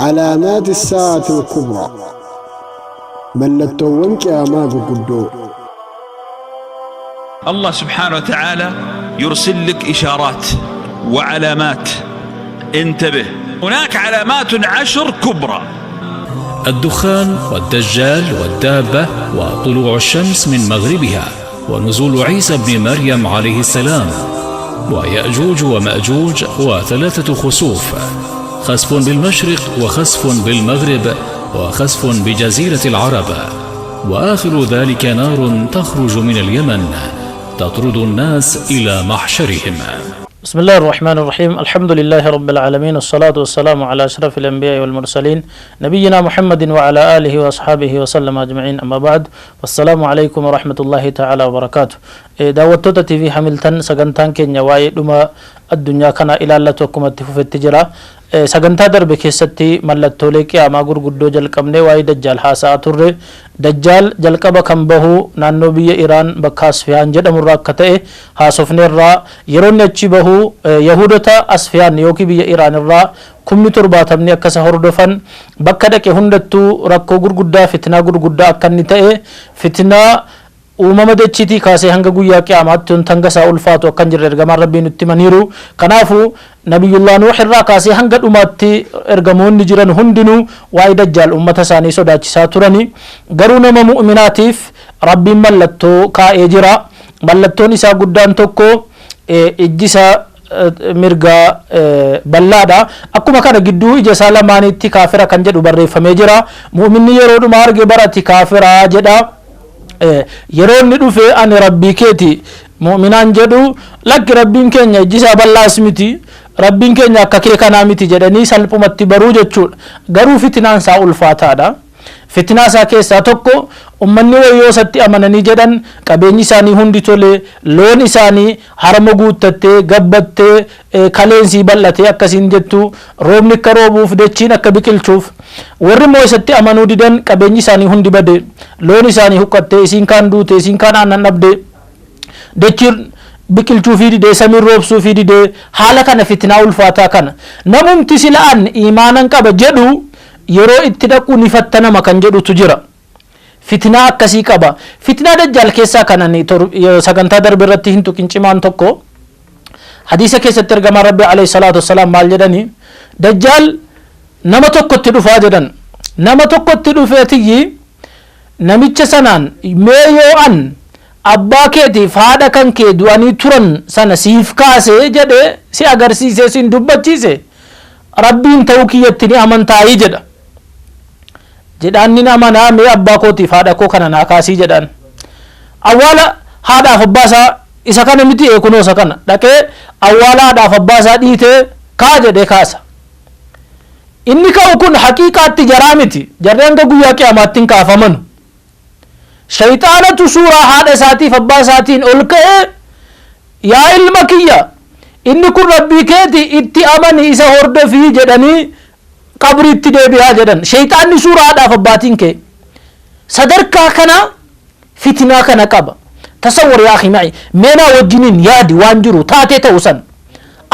علامات الساعة الكبرى ملتون قياما قدو. الله سبحانه وتعالى يرسل لك إشارات وعلامات، انتبه، هناك علامات 10 كبرى: الدخان والدجال والدابة وطلوع الشمس من مغربها ونزول عيسى بن مريم عليه السلام ويأجوج ومأجوج وثلاثة خسوف، خسف بالمشرق وخسف بالمغرب وخسف بجزيرة العرب، وآخر ذلك نار تخرج من اليمن تطرد الناس إلى محشرهم. بسم الله الرحمن الرحيم. الحمد لله رب العالمين، والصلاة والسلام على أشرف الأنبياء والمرسلين نبينا محمد وعلى آله وأصحابه وسلم أجمعين، أما بعد، والسلام عليكم ورحمة الله تعالى وبركاته. دعوتنا تي في حملتن سجنتان كينيا واي دما الدنيا كنا إلى الله توكم في التجارة سجنتا درب كيستي ملتولك يا ما غرغدو جلقمني واي دجال حاسا تر دجال جلقبا كم بهو نانو بي إيران بكاس فيان جدم راكته حاسفني الرا يرون نچي بهو يهودتا أسفيان يوكي بي إيران الرا كمني ترباتمني أكسا هردفن بكدك هندتو ركو غرغدا فتنا غرغدا أكني تأي فتنا uumama dachiitii kaasee hanga guyyaa qiyaamaatti hanga isaa ulfaatu akkan jirre ergamaan rabbiin nutti himaniiru. Kanaafuu nabiyullah nuux irraa kaasee hanga dhumaatti ergamoonni jiran hundinuu waa'ee dajjaal ummata isaanii sodaachisaa turani. Garuu nama mu'minaatiif rabbiin mallattoo kaa'ee jira. Mallattoon isaa guddaan tokko ijji isaa mirgaa bal'aadha. Akkuma kana gidduu ija isaa lamaanitti kaafira kan jedhu barreeffamee jira. Mu'minni yeroo dhuma arge barati kaafira jedha. yeroo inni dhufe ani rabbii keeti mu'minaan jedhu lakki rabbiin keenya ijjisaa bal'aas miti, rabbiin keenya akka kee kanaa miti jedhanii salphumatti baruu jechuudha. Garuu fitinaan isaa ulfaataadha. Fitinaa isaa keessaa tokko ummanni wayyoosatti amananii jedhan qabeenyi isaanii hundi tole, loon isaanii harama guuttattee gabbattee kaleensii bal'atee akkasiin jettu, roobni akka roobuuf dachiin akka biqilchuuf. Warri immoo isatti amanuu didan qabeenyi isaanii hundi bade, loon isaanii huqqattee, isiin kaan duute, isiin kaan aannan dhabde, dachiin biqilchuu fi didee, samiin roobsuu fi didee, haala kana fitinaa ulfaataa kana namumti sila'an iimaanan qaba jedhu yeroo itti dhaqu ni fattanama kan jedhutu jira. Fitinaa akkasii qaba. Fitinaa dajjaal keessaa kanani sagantaa darbe irratti hin tuqin cimaan tokko hadiisa keessatti ergamaa rabbi alayhi salaatu wassalaam maal jedhani, dajjaal nama tokkotti dhufaa jedhan. Nama tokkotti dhufeetiyyi namicha sanaan mee yoo an abbaa keetiif haadha kan kee du'anii turan sana siif kaasee jedhe si agarsiise, sin dubbachiise, rabbiin ta'uu kiyyatti ni amantaayii jedha. jedhaan ni amanaa, mee abbaa kootiif haadha koo kana naa kaasii jedhaan. Awwaala haadhaaf abbaa isaa isa kana miti kunoo isa kana dhaqee awwaala haadhaaf abbaa isaa dhiitee kaa jedhee kaasa. Inni ka'u kun haqiiqaatti jaraa miti, jarri hanga guyyaa qiyaamaatti hin kaafaman. Shayxaanatu suuraa haadha isaatiif abbaa isaatiin ol ka'ee yaa ilma kiyya inni kun rabbii keeti itti amani isa hordofii jedhanii qabriitti deebi'aa jedhan. Shayxaanni suuraa haadhaaf abbaatiin kee sadarkaa kana fitinaa kana qaba. Tasawwar yaa akhi ma'i, meenaa wajjiniin yaadi waan jiru taatee ta'u san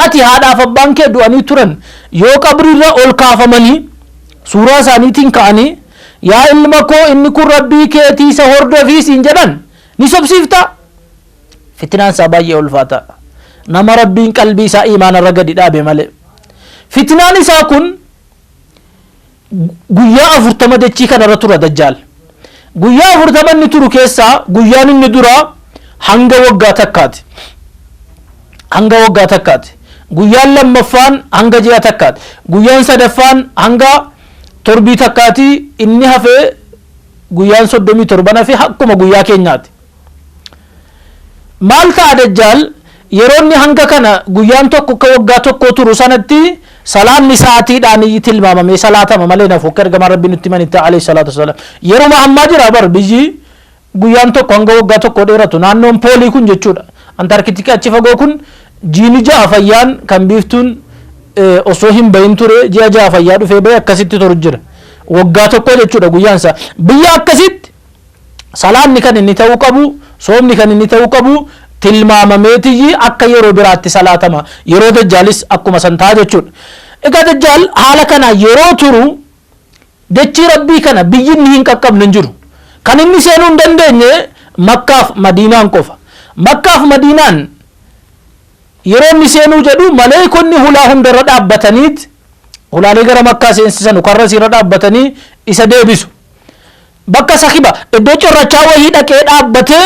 ati haadhaaf abbaan kee du'anii turan yoo qabriirra ol kaafamanii suuraa isaaniitiin ka'anii yaa ilma koo inni kun rabbii keetii isa hordofii siin jedhan ni sobsiifta. Fitinaan isaa baay'ee ulfaata. Nama rabbiin qalbii isaa iimaanarra gadi dhaabe malee. Fitinaan isaa kun guyyaa 40 dachii kanarra tura dajjaal. Guyyaa 40 inni turu keessaa guyyaan inni dura hanga waggaa takkaati. Hanga waggaa takkaati. Guyyaan lammaffaan hanga ji'a takkaati. Guyyaan sadaffaan hanga torbii takkaati. Inni hafee guyyaan 37 fi akkuma guyyaa keenyaati. Maal ta'a dajjaal yeroo inni hanga kana guyyaan tokko akka waggaa tokko turu sanatti salaanni saatiidhaan tilmaamamee salaatama malee nafu akka ergamaan rabbi nutti himanitti alayhi salaatu wassalaam. Yeroo ammaa jira bar biyyi guyyaan tokko hanga waggaa tokko dheeratu naannoon poolii kun jechuudha. Antarkitikaa achi fagoo kun jiini ja'a fayyaan kan biiftuun osoo hin bahin ture ji'a ja'a fayyaa dhufee bahe akkasitti turu jira. Waggaa tokko jechuudha guyyaan isaa. Biyya akkasitti salaanni kan inni ta'uu qabu, soomni kan inni ta'uu qabu tilmaamameetiyyi akka yeroo biraatti salaatama. Yeroo dajjaalis akkuma san ta'a jechuudha. egaa dajjaal haala kana yeroo turu dachii rabbii kana biyyinni hin qaqqabne hin jiru. Kan inni seenuu hin dandeenye Makkaaf Madiinaan qofa. Makkaaf Madiinaan yeroo inni seenuu jedhu maleekonni hulaa hundarra dhaabbataniit hulaalee gara Makkaa seensisan karra irra dhaabbatanii isa deebisu. Bakka sahiba iddoo cirrachaa wayii dhaqee dhaabbatee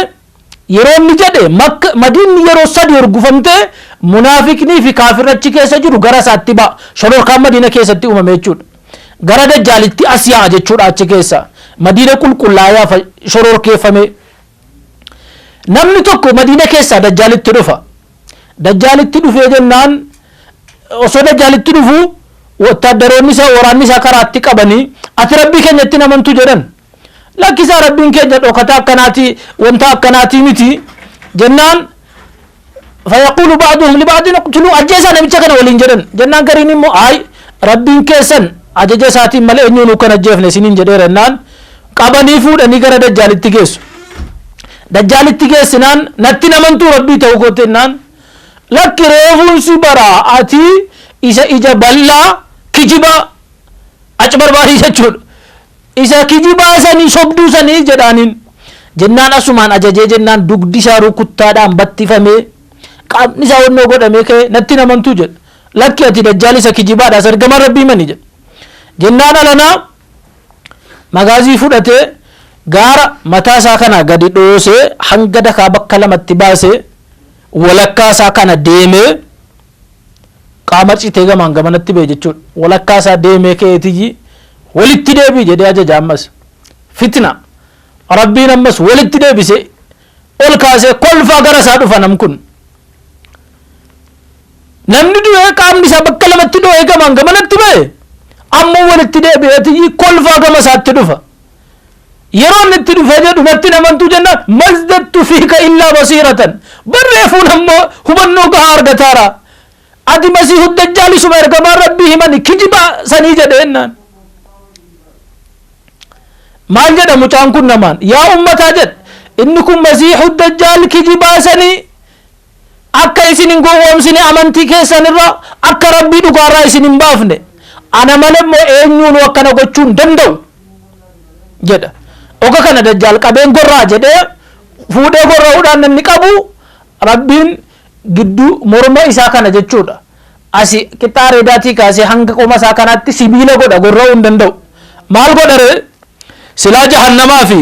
yeroo inni jedhe Madiinni yeroo sadi urgufamte munaafiqnii fi kaafirrachi keessa jiru gara isaatti ba'a. Shororkaan Madiina keessatti uumame jechuudha. Gara dajjaalitti as yaa'a jechuudha achi keessa. Madiina qulqullaayaa shororkeeffame. Namni tokko Madiina keessaa dajjaalitti dhufa. Dajjaalitti dhufee jennaan osoo dajjaalitti dhufu wattaaddaroonni isaa waraanni isaa karaatti qabanii ati rabbii keenyatti namantu jedhan. Lakkisaa rabbiin keenya dhokataa akkanaati wanta akkanaati miti jennaan fayaquulu ba'duhum liba'din uqtuluu ajjeesaa namicha kana waliin jedhan jennaan gariin immoo ay rabbiin keessan ajaja isaatiin malee eenyuun kan ajjeefne isiniin jedheera jennaan qabanii fuudhanii gara dajjaalitti geessu. Dajjaalitti geessinaan natti namantuu rabbii ta'uu goote jennaan lakki reefuun si baraa ati isa ija bal'aa kijiba achi barbaadii jechuudha. Isa kijibaa sanii sobduu sanii jedhaaniin jennaan asumaan ajajee jennaan dugdi isaa rukuttaadhaan battifamee qaamni isaa onnoo godhamee ka'e natti namantuu jedha. Lakki ati dajjaal isa kijibaadhaas ergamaan rabbii mani jedha. Jennaan alanaa magaazii fudhatee gaara mataa isaa kana gadi dhoosee hanga dakaa bakka lamatti baasee walakkaa isaa kana deemee qaama citee gamaan gamanatti ba'e jechuudha. Walakkaa isaa deemee ka'eetiyyi walitti deebii jedhee ajaja ammas fitna rabbiin ammas walitti deebise ol kaasee kolfaa gara isaa dhufa nam kun namni du'ee qaamni isaa bakka lamatti dho'ee gamaan gamanatti ba'e ammoo walitti deebi'eetii kolfaa gama isaatti dhufa yeroo inni itti dhufee jedhu natti namantuu jennaan mazdattu fiika illaa basiiratan barreefuun ammoo hubannoo gahaa argataara ati masiihu dajjaalisuma ergamaan rabbii himani kijiba sanii jedheennaan maal jedha mucaan kun namaan yaa ummataa jedha inni kun masiihu dajjaal kijibaa sanii akka isin hin gowwoomsine amantii keessan irraa akka rabbii dhugaarraa isin hin baafne ana malee immoo eenyuun akkana gochuu hin danda'u jedha. Oga kana dajjaal qabeen gorraa jedhee fuudhee gorra'uudhaan namni qabu rabbiin gidduu morma isaa kana jechuudha. Asi qixxaa reedaatii kaasee hanga qoma isaa kanaatti sibiila godha gorra'uu hin danda'u. Maal godharee silaa jahannamaa fi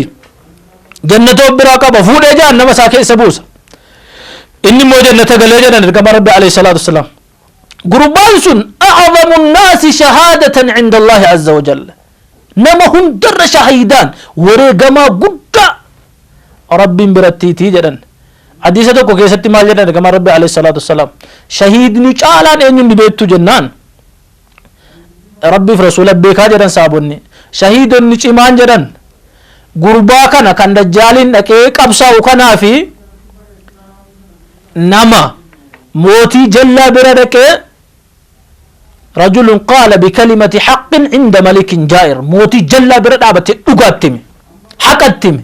jannatoo biraa qaba fuudhee jahannama isaa keessa buusa. Inni immoo jannata galee jedhan ergama rabbi alayhi salaatu wassalaam. Gurbaan sun a'zamu nnaasi shahaadatan cinda Allahi azza wa jalla. Nama hundarra shahiidaan wareegamaa guddaa rabbiin birattiitii jedhan. Hadiisa tokko keessatti maal jedhan ergama rabbi alayhi salaatu wassalaam. Shahiidni caalaan eenyuun beektu jennaan. Rabbiif rasuula beekaa jedhan saabonni. Shahiidonni cimaan jedhan gurbaa kana kan dajjaaliin dhaqee qabsaa'u kanaa fi nama mootii jallaa bira dhaqee rajulun qaala bikalimati haqqin inda malikin jaa'ir mootii jallaa bira dhaabate dhugaattime haqattime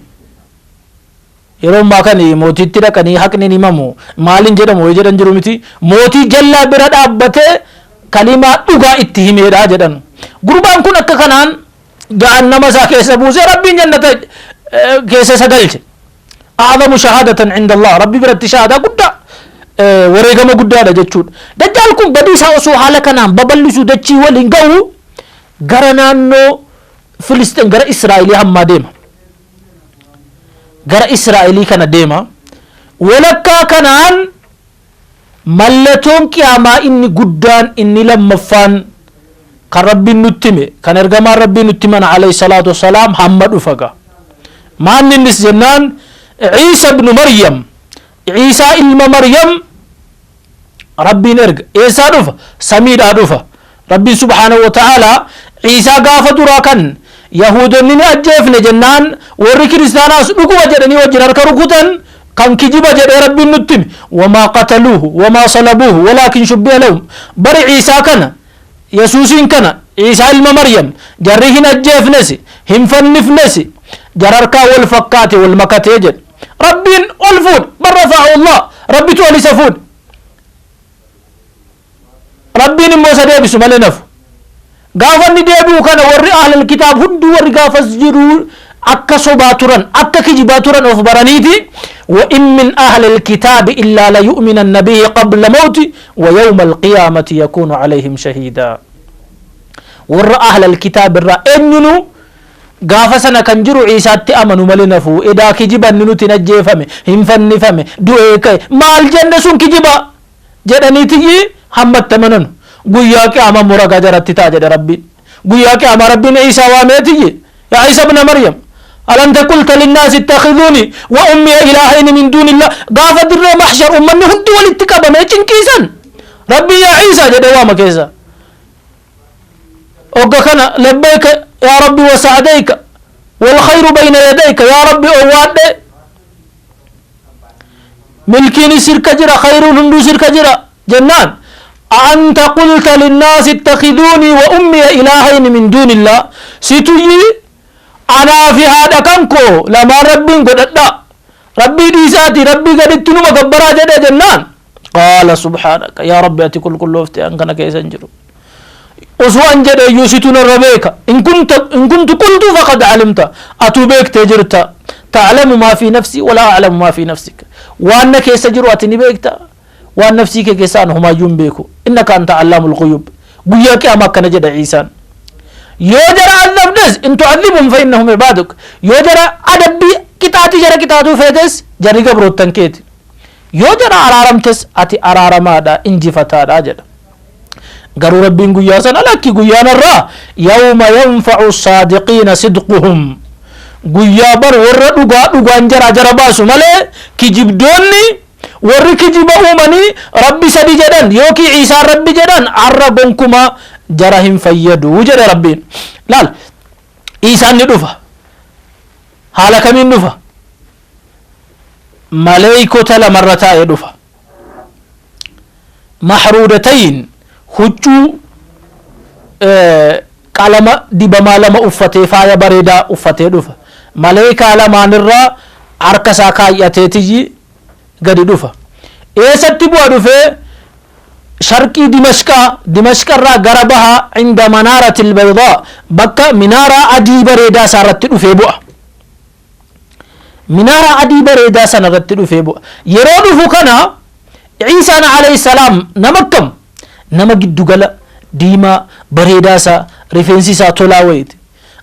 yeroo ammaa kan mootiitti dhaqanii haqni himamu maalin jedhamu way jedhan jiru miti mootii jallaa bira dhaabbatee kalimaa dhugaa itti himeedha jedhan gurbaan kun akka kanaan jahannama isaa keessa buusee rabbiin jannata keessa isa galche a'zamu shahaadatan cinda Allah rabbi biratti shahaadaa guddaa wareegama guddaadha jechuudha. Dajjaal kun badii isaa osoo haala kanaan babal'isu dachii waliin ga'u gara naannoo Filistiin gara Israa'elii hammaa deema. Gara Israa'elii kana deema. Walakkaa kanaan mallattoon qiyaamaa inni guddaan inni lammaffaan kan rabbiin nutti hime kan ergamaan rabbiin nutti himan alayhi salaatu wassalaam hamma dhufa. Maanni innis jennaan Ciisa ibnu Maryam Ciisaa ilma Maryam rabbiin erga eessaa dhufa samiidhaa dhufa rabbiin subhaanahu wa ta'aalaa Ciisaa gaafa duraa kan Yahuudonni ni ajjeefne jennaan warri kiristaanaas dhuguma jedhanii wajjin harka rukutan kan kijiba jedhee rabbiin nutti hime wamaa qataluuhu wamaa salabuuhu walaakin shubbiha lahum bari Ciisaa kana Yesuusiin kana Ciisaa ilma Maryam jarri hin ajjeefnes hin fannifnes jar harkaa wal fakkaate wal makatee jedhe rabbiin ol fuudhe bal rafa'ahu Allah rabbitu ol isa fuudhe rabbiin immoo isa deebisu malee nafu غافني ديبو كان ور أهل الكتاب هندو ور غافز جرو أكا صباترا أكا كجباترا أخبرانيتي وإن من أهل الكتاب إلا ليؤمنن به قبل موته ويوم القيامة يكون عليهم شهيدا ور أهل الكتاب الرأيننو غافسنا كنجرو عيسى تأمنوا ملنفو إذا كجبا ننو تنجي فمي هنفني فمي دوئي ما الجنة سن كجبا جدنيتي همت تمنن قياك أما مرقا جرت تاجد ربي قياك أما ربنا عيسى واميتي يا عيسى ابن مريم ألم قلت للناس اتخذوني وأمي إلهين من دون الله غاف در محشر أمني هندو والاتكاب ميتين كيسان ربي يا عيسى جد وامك عيسى وقنا لبيك يا ربي وسعديك والخير بين يديك يا ربي أواد ملكيني سرك جرا خير هندو سرك جرا جنان أنت قلت للناس اتخذوني وأمي إلهين من دون الله ستجي أنا في هذا كنكو لما ربي قد ربي ديساتي ربي قد اتنو مكبرا جدا جنان قال سبحانك يا ربي أتي كل وفتي أنكنا كيسنجرو أسوأ أنجد يوسيتون الربيك إن كنت قلت فقد علمت أتوبيك تجرت تعلم ما في نفسي ولا أعلم ما في نفسك وأنك يسجر أتني بيكتا وأن نفسك كيسان هما ينبيكو إنك أنت علام الغيوب قياك أما كان جد عيسان يوجر عذب ناس إن تعذبهم فإنهم عبادك يوجر أدبي كتاتي جرى كتاتو فيدس جرى قبرو التنكيت يوجر أرارمتس أتي أرارمادا إنجفتادا جد قالوا ربين قياسا لك قيانا الرا يوم ينفع الصادقين صدقهم قيابر ورد وقان جرى باسو ملي كجبدوني ورد كجب أمني ربي سدي جدن يوكي عيسى ربي جدن عربنكما جرهم فيدو وجد ربين لال عيسى ندفع حالك من دفع ملائكة لمرتا يدفع محرودتين huccuu qalama dibamaa lama uffatee faaya bareedaa uffatee dhufa maleekaa lamaanirraa harka isaa kaayyateetiyyi gadi dhufa eessatti bu'a dhufee sharqii dimashqarraa gara bahaa inda manaaratil baydaa bakka minaaraa adii bareedaa isaa irratti dhufee bu'a minaaraa adii bareedaa sana irratti dhufee bu'a yeroo dhufu kana ciisaan alayhi salaam namakkam nama giddugala diimaa bareedaasaa rifeensisaa tolaa wayiti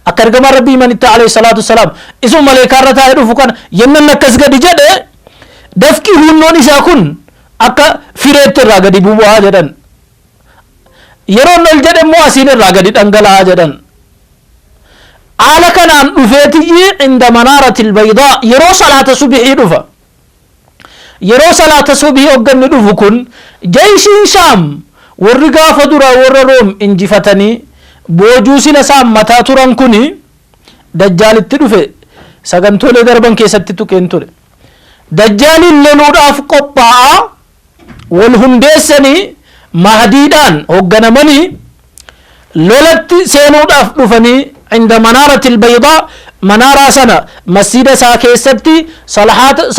akka ergamaa rabbii manitti alayhi salaatu wasalaam isuma maleekaarra taa'ee dhufu kana yennan akkas gadi jedhe dafqii hunnoon isaa kun akka fireetti irraa gadi bubu'aa jedhan yeroon ol jedhe immoo asiin irraa gadi dhangala'aa jedhan haala kanaan dhufeetiyyi inda manaaratil baydaa yeroo salaata subihii dhufa yeroo salaata subihii hogganni dhufu kun jeyshiin shaam warri gaafa dura warra room injifatanii boojuu sila isaan mataa turan kuni dajjaalitti dhufe sagantoolee darban keessatti tuqeen ture dajjaaliin loluudhaaf qophaa'a wal hundeessanii mahdiidhaan hoogganamanii lolatti seenuudhaaf dhufanii inda manaaratil baydaa manaaraa sana masjida isaa keessatti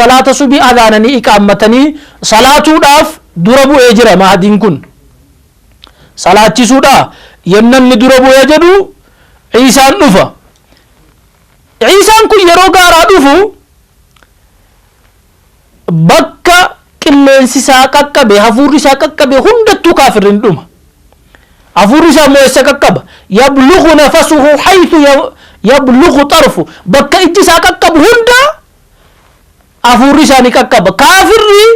salaata subii adaananii iqaammatanii salaatuudhaaf dura bu'ee jira mahdiin kun salaachisuudha yennanni dura bu'ee jedhu ciisaan dhufa ciisaan kun yeroo gaaraa dhufu bakka qilleensi isaa qaqqabe hafuurri isaa qaqqabe hundattuu kaafirri dhuma hafuurri isaa immoo eessa qaqqaba yablughu nafasuhu haythu yablughu tarfu bakka ijji isaa qaqqabu hunda hafuurri isaa ni qaqqaba kaafirri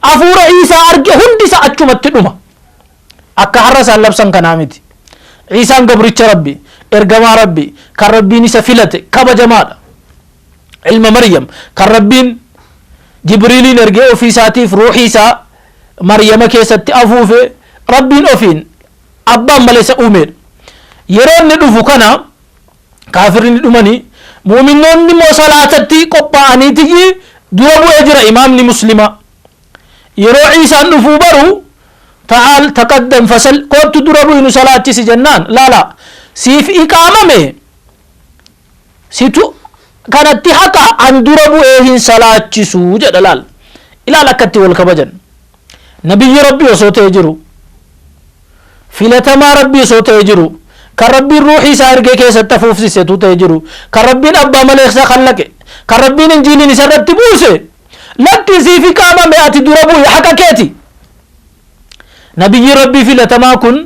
hafuura ciisaa arge hundi isaa achumatti dhuma akka har'a isaan labsan kanaa miti ciisaan gabricha rabbi ergamaa rabbi kan rabbiin isa filate kabajamaadha ilma maryam kan rabbiin jibriiliin ergee ofii isaatiif ruuxii isaa maryama keessatti afuufe rabbiin ofiin abbaan malee isa uumeedha yeroo inni dhufu kana kaafirri ni dhumanii muuminoonni immoo salaatatti qophaa'aniitiyyi dura bu'ee jira imaamni muslimaa yeroo ciisaan dhufuu baru تعال تقدم فسل كنت دربو إنو صلاة جنان لا سيف إقامة سيتو كانت حقا عن دربو إيهن صلاة سوجة دلال إلا لكت والكبجن نبي ربي وصوت يجرو فلتما ربي صوت يجرو كربي روحي سارجع كيسة تفوف سيتو تجرو كربي أبا ملك سخلك كربي إنجيل نسرت تبوسه لا تزيفي كاما مئات دربو حكا كيتي نبي ربي في لتماكن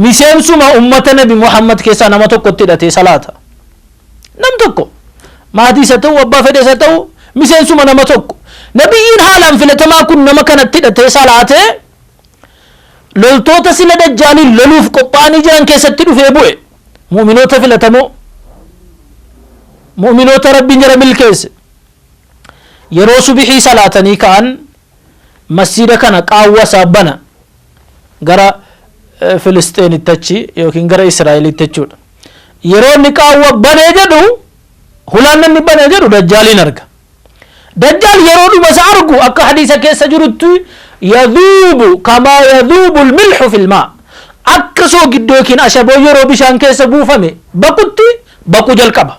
مسيم سما أمة نبي محمد كيسا نمتو قتلتي صلاة نمتكو ما دي ستو أبا فدي ستو مسيم سما نمتو نبيين حالا في لتماكن نمكنت تلتي صلاة لولتوتا سلا دجالي لولوف قباني جان كيسا تلو في أبوه مؤمنوتا في لتمو مؤمنوتا ربي نجر بالكيس yeroo subihii salaatanii ka'an masjida kana qaawwasaa bana gara Filisteenitti achi yookiin gara Israa'elitti jechuudha. Yeroo inni qaawwa banee jedhu hulaan inni banee jedhu dajjaaliin arga. Dajjaal yeroo dhuma isa argu akka hadiisa keessa jirutti yadhuubu kamaa yadhuubu almilhu fil maa akka soogiddo yookiin ashaboo yeroo bishaan keessa buufame baqutti baquu jalqaba.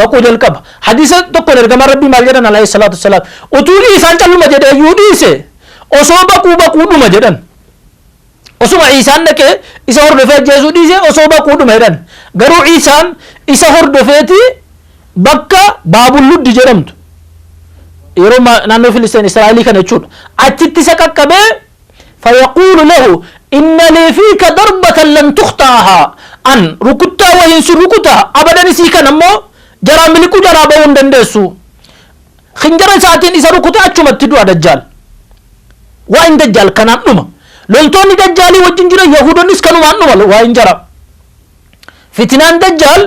بقول الكب حديث تقول الجماعة ربي مالجنا عليه الصلاة والسلام أتولي إنسان تلو مجد يوديسه أصو بقو دو مجدن أصو ما إنسان نك إسهر دفع جزء ديسه أصو بقو دو مجدن غرو إنسان إسهر دفعتي بكا باب اللود جرمت يروم نانو فلسطين إسرائيلي كان يشود أتيت سكك كبه فيقول له إن لي فيك ضربة لن تخطاها أن ركضتها وينسو ركضتها أبدا نسيك نمو جرى ملكو جرى بون دندسو خنجر ساعتين إسا ركوتا أچمت تدو دجال وإن دجال كان نما لولتوني دجالي وجنجر يهودون اسكنوا نما وإن جرى فتنان دجال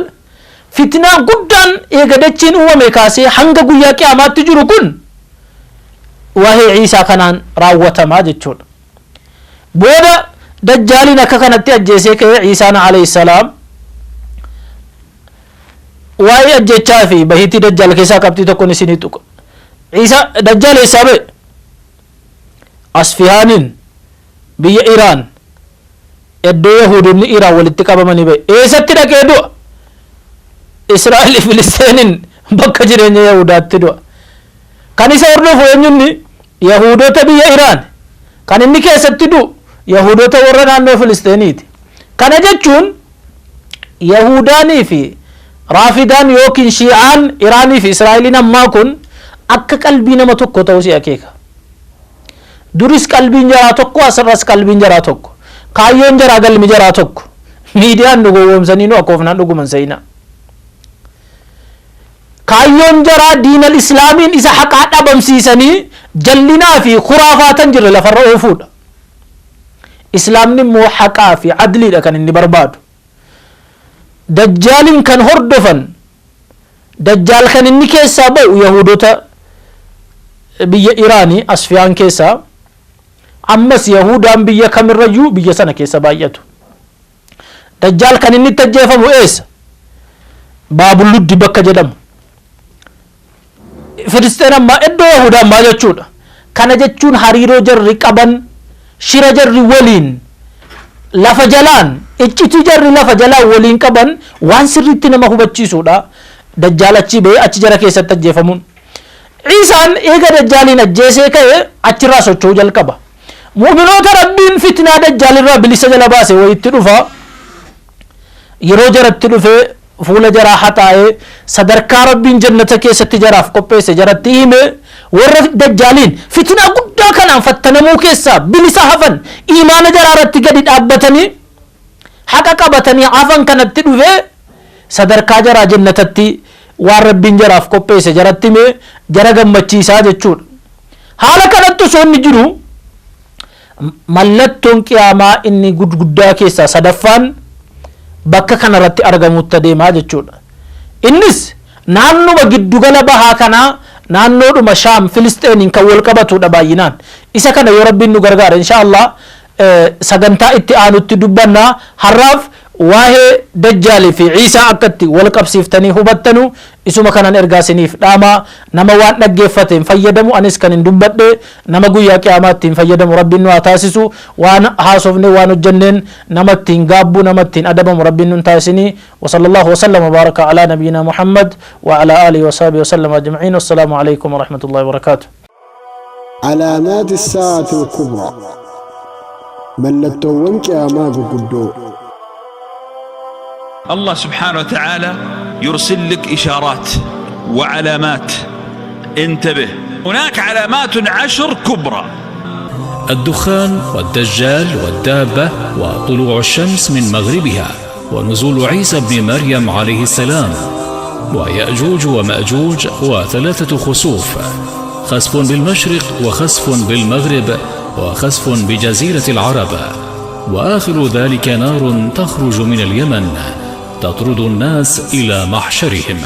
فتنان قدان إيغدتشين ومكاسي حنق قويا كيامات تجرو كن وهي عيسى كانان راوة ما جتشون بودا دجالي نكا كانت تأجيسي كي عيسى عليه السلام واي أجتشا في بهيتي دجال كيسا كبتي تكون سنيتك عيسى دجال إسابة أصفهانين بي إيران إدو يهودين إيران والاتقاب مني بي إيسا تلك إدو إسرائيل فلسطين بكا جرين يهودات تدو كان إسا أرنو فوينيني يهودو تبي إيران كان إني كيسا تدو يهودو تورن عنو فلسطينيت كان جتشون يهوداني في رافدان يوكين شيعان إيراني في إسرائيل نما كن أكا قلبي نما تكو توسي أكيكا درس قلبي جرا تكو أسرس قلبي جرا تكو كايون جرا قلبي جرا تكو ميديان نغو ومسانينو أكوفنا نغو منسينا كايون جرا دين الإسلامين إذا حقات أبم سيساني جلنا في خرافات جر لفرعو فود إسلام نمو حقا في عدلي لكن إني بربادو دجالين كان هردفن دجال كان إني كيسا بو يهودوتا بي إيراني أصفيان كيسا أمس يهودان بي كامل رجو بي سنة كيسا بايتو دجال كان إني تجيفا مو إيس باب اللد بكا جدم فلسطين ما إدو يهودان ما جتشون كان جتشون حريرو جر قبن شير جر ولين لفجلان iccitu jarri lafa jalaa waliin qaban waan sirriitti nama hubachiisuudha dajjaalachi bee achi jara keessatti ajjeefamuun Ciisaan eega dajjaaliin ajjeesee ka'e achirraa socho'uu jalqaba mu'minoota rabbiin fitnaa dajjaalirraa bilisa jala baase wayitti dhufa yeroo jaratti dhufee fuula jaraa hataa'ee sadarkaa rabbiin jannata keessatti jaraaf qopheesse jaratti hime warra dajjaaliin fitnaa guddaa kanaan fattanamuu keessaa bilisa hafan iimaana jaraarratti gadi dhaabbatanii haqa qabatanii afan kanatti dhufe sadarkaa jaraa jannatatti waan rabbiin jaraaf qopheesse jaratti mee jara gammachiisaa jechuudha haala kanatti osoo inni jiru mallattoon qiyaamaa inni guddaa keessaa sadaffaan bakka kanarratti argamutti deemaa jechuudha innis naannuma giddugala bahaa kanaa naannoodhuma shaam filisteeniin kan wal qabatudha baay'inaan isa kana yoo rabbiin nu gargaara inshaallah sagantaa itti aanutti dubbanna harraaf waa'ee dajjaalii fi ciisaa akkatti wal qabsiiftanii hubattanu isuma kanan ergaasiniif dhaama nama waan dhaggeeffateen fayyadamu anis kan hin dubbadhe nama guyyaa qiyaamaatti fayyadamu rabbiin nu haa taasisu waan haasofne waan hojjenneen namattiin gaabbu namattiin adabamu rabbiin nu taasisini wa sallallahu wa sallam wa baraka ala nabiyyina muhammad wa ala alihi wa sahbihi wa sallam ajma'in wassalamu alaykum wa rahmatullahi wa barakatuh علامات الساعة الكبرى ملتوون قياما غغدو الله سبحانه وتعالى يرسل لك إشارات وعلامات، انتبه. هناك علامات 10 كبرى: الدخان والدجال والدابة وطلوع الشمس من مغربها ونزول عيسى بن مريم عليه السلام ويأجوج ومأجوج وثلاثة خسوف، خسف بالمشرق وخسف بالمغرب وخسف بجزيرة العرب، وآخر ذلك نار تخرج من اليمن تطرد الناس إلى محشرهم.